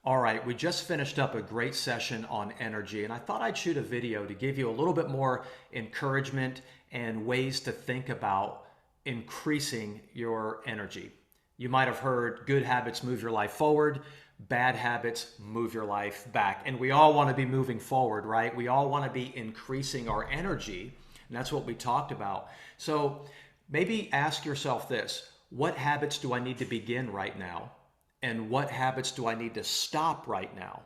All right, we just finished up a great session on energy, and I thought I'd shoot a video to give you a little bit more encouragement and ways to think about increasing your energy. You might have heard good habits move your life forward, bad habits move your life back. And we all want to be moving forward, right? We all want to be increasing our energy, and that's what we talked about. So maybe ask yourself this: what habits do I need to begin right now? And what habits do I need to stop right now?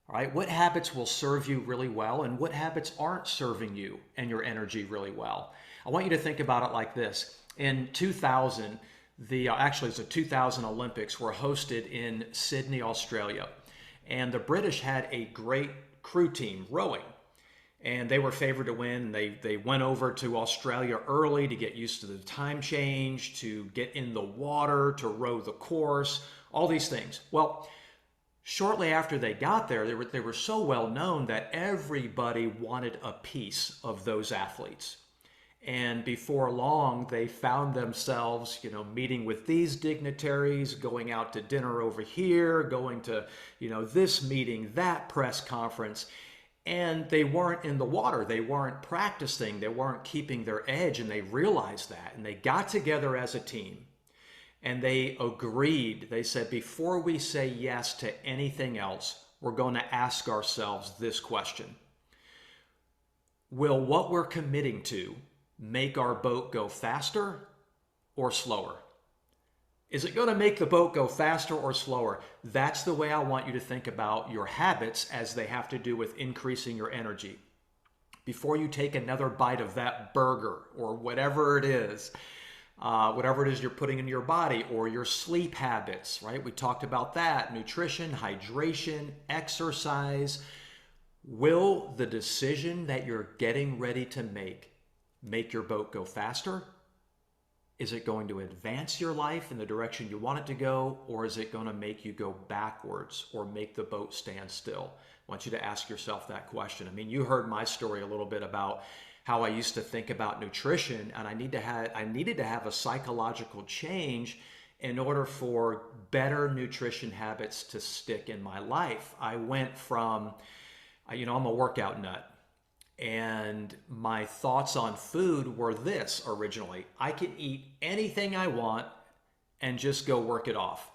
All right, what habits will serve you really well and what habits aren't serving you and your energy really well? I want you to think about it like this. In 2000, actually it's the 2000 Olympics were hosted in Sydney, Australia. And the British had a great crew team rowing, and they were favored to win. They went over to Australia early to get used to the time change, to get in the water, to row the course, all these things. Well, shortly after they got there, they were so well known that everybody wanted a piece of those athletes. And before long, they found themselves, meeting with these dignitaries, going out to dinner over here, going to, this meeting, that press conference. And they weren't in the water. They weren't practicing. They weren't keeping their edge. And they realized that. And they got together as a team. And they agreed. They said, before we say yes to anything else, we're going to ask ourselves this question: will what we're committing to make our boat go faster or slower? Is it going to make the boat go faster or slower? That's the way I want you to think about your habits, as they have to do with increasing your energy. Before you take another bite of that burger or whatever it is you're putting in your body, or your sleep habits, right? We talked about that. Nutrition, hydration, exercise. Will the decision that you're getting ready to make your boat go faster? Is it going to advance your life in the direction you want it to go, or is it going to make you go backwards or make the boat stand still? I want you to ask yourself that question. I mean, you heard my story a little bit about how I used to think about nutrition, and I needed to have a psychological change in order for better nutrition habits to stick in my life. I went from, I'm a workout nut. And my thoughts on food were this originally: I can eat anything I want and just go work it off.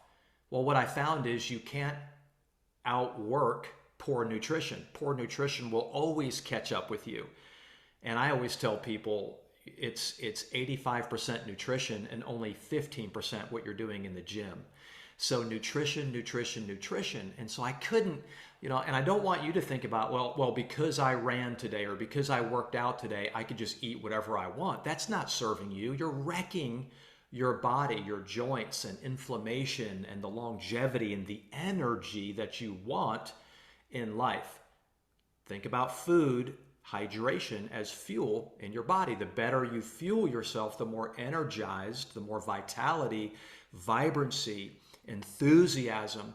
Well, what I found is you can't outwork poor nutrition. Poor nutrition will always catch up with you. And I always tell people it's 85% nutrition and only 15% what you're doing in the gym. So nutrition, nutrition, nutrition. And so I couldn't, and I don't want you to think about, well, because I ran today or because I worked out today, I could just eat whatever I want. That's not serving you. You're wrecking your body, your joints, and inflammation, and the longevity and the energy that you want in life. Think about food, hydration as fuel in your body. The better you fuel yourself, the more energized, the more vitality, vibrancy, enthusiasm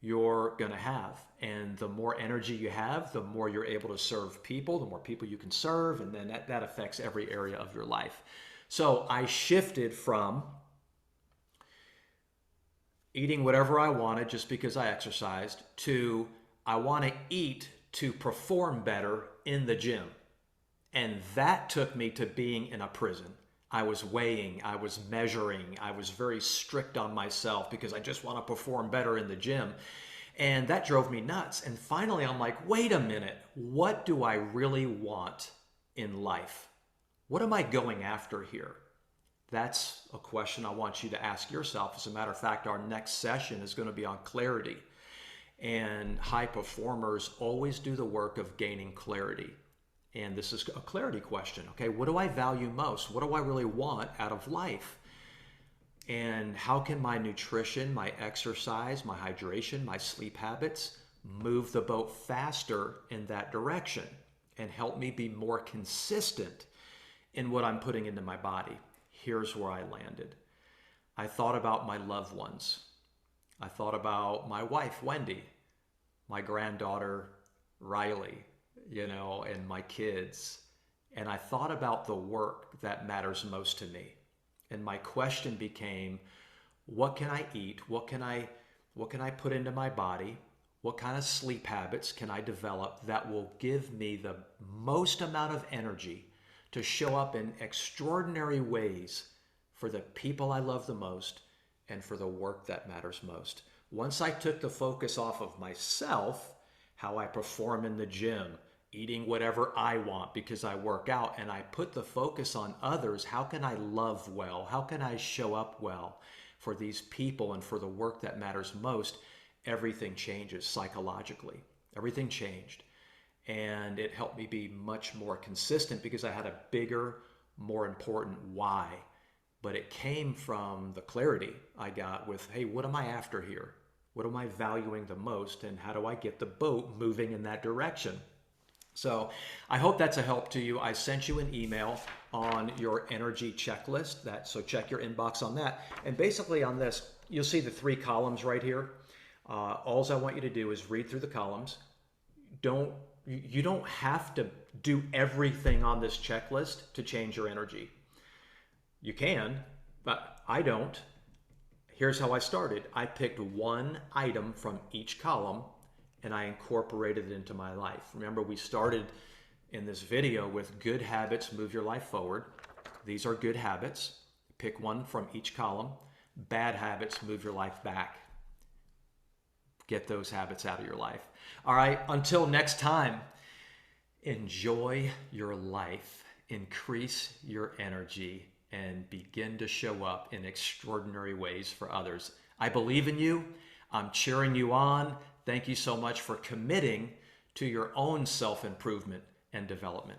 you're going to have. And the more energy you have, the more you're able to serve people, the more people you can serve, and then that affects every area of your life. So I shifted from eating whatever I wanted just because I exercised to I want to eat to perform better in the gym. And that took me to being in a prison. I was weighing, I was measuring, I was very strict on myself because I just want to perform better in the gym. And that drove me nuts. And finally, I'm like, wait a minute, what do I really want in life? What am I going after here? That's a question I want you to ask yourself. As a matter of fact, our next session is going to be on clarity. And high performers always do the work of gaining clarity. And this is a clarity question. Okay, what do I value most? What do I really want out of life? And how can my nutrition, my exercise, my hydration, my sleep habits move the boat faster in that direction and help me be more consistent in what I'm putting into my body? Here's where I landed. I thought about my loved ones. I thought about my wife, Wendy, my granddaughter, Riley, and my kids. And I thought about the work that matters most to me. And my question became, what can I eat? What can I What can I put into my body? What kind of sleep habits can I develop that will give me the most amount of energy to show up in extraordinary ways for the people I love the most and for the work that matters most? Once I took the focus off of myself, how I perform in the gym, eating whatever I want because I work out, and I put the focus on others, how can I love well? How can I show up well for these people and for the work that matters most? Everything changes psychologically. Everything changed. And it helped me be much more consistent because I had a bigger, more important why. But it came from the clarity I got with, hey, what am I after here? What am I valuing the most? And how do I get the boat moving in that direction? So I hope that's a help to you. I sent you an email on your energy checklist. So check your inbox on that. And basically on this, you'll see the 3 columns right here. All I want you to do is read through the columns. You don't have to do everything on this checklist to change your energy. You can, but I don't. Here's how I started. I picked one item from each column and I incorporated it into my life. Remember, we started in this video with good habits move your life forward. These are good habits. Pick one from each column. Bad habits move your life back. Get those habits out of your life. All right, until next time, enjoy your life, increase your energy, and begin to show up in extraordinary ways for others. I believe in you. I'm cheering you on. Thank you so much for committing to your own self-improvement and development.